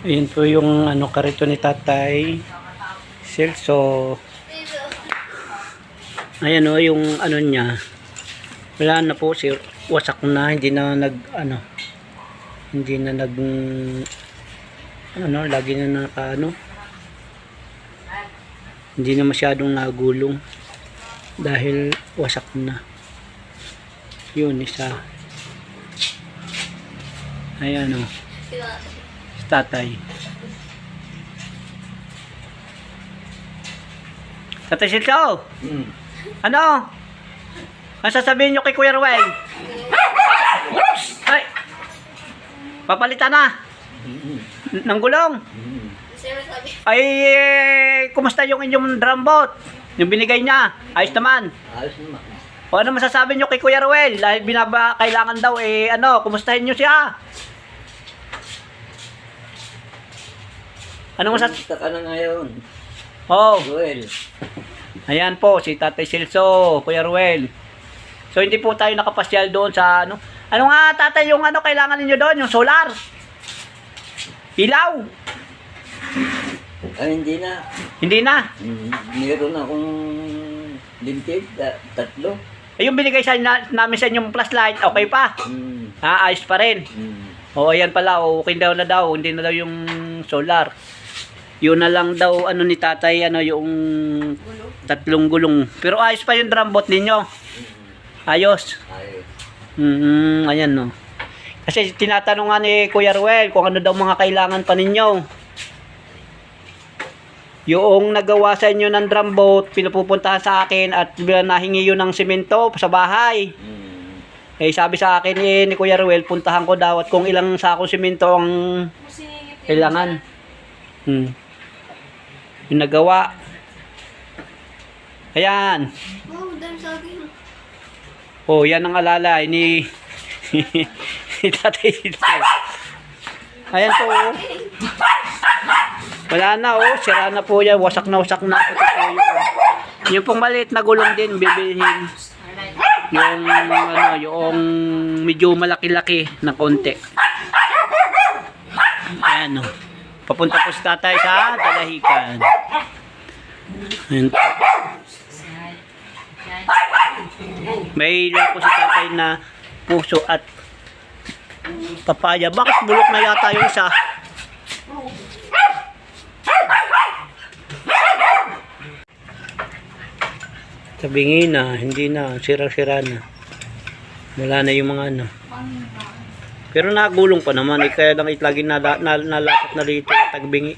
Ayun po yung ano karito ni Tatay Celso. Ayan o yung ano niya. Wala na po, wasak na, hindi na lagi na hindi na masyadong nagulong dahil wasak na. Yun isa. Ayan o. Tatay. Tatay Silso. Ano? Ano sasabihin nyo kay Kuya Ruel? Ay! Papalitan na. Ng gulong. Ay, kumusta yung inyong drum boat? Yung binigay niya. Ayos naman. Ayos naman. O ano masasabi nyo kay Kuya Ruel? Dahil kailangan daw kumustahin nyo siya. Ano masasabi? Kumusta ka na ngayon? Oh. Ruel. Ayan po, si Tatay Celso, Kuya Ruel. So, hindi po tayo nakapasyal doon sa ano. Ano nga, Tatay, yung kailangan ninyo doon? Yung solar? Ilaw? Ay, hindi na. Hindi na. Meron akong lintig, 3. Yung binigay namin sa inyong flashlight, okay pa? Ayos pa rin. O, ayan pala, okay daw na daw. Hindi na daw yung solar. Yun na lang daw ni Tatay yung 3 gulong. Pero ayos pa yung drum boat ninyo. Ayos. Ayos. Ayan no. Kasi tinatanong nga ni Kuya Ruel kung ano daw mga kailangan pa ninyo. Yung nagawa sa inyo ng drum boat, pinupuntahan sa akin at nahingi yun ng simento sa bahay. Eh sabi sa akin ni Kuya Ruel, puntahan ko daw at kung ilang sakong simento ang kailangan. Yung nagawa. Ayan. Oh, dami saging. Oh, yan ang alalay ni Tatay Silso. Ayan po. Wala na sira na po yan. Wasak na. Yung pong maliit na gulong din, bibilhin. Yung medyo malaki-laki na konti. Ayan Papunta po si Tatay sa Dalahican. Ayan po. May po si Tatay na puso at papaya. Bakit bulok na yata yung isa? Tabingin na, hindi na, sira-sira na. Wala na yung mga Pero nagulong pa naman, kaya lang lagi nalapot na dito tagbingi.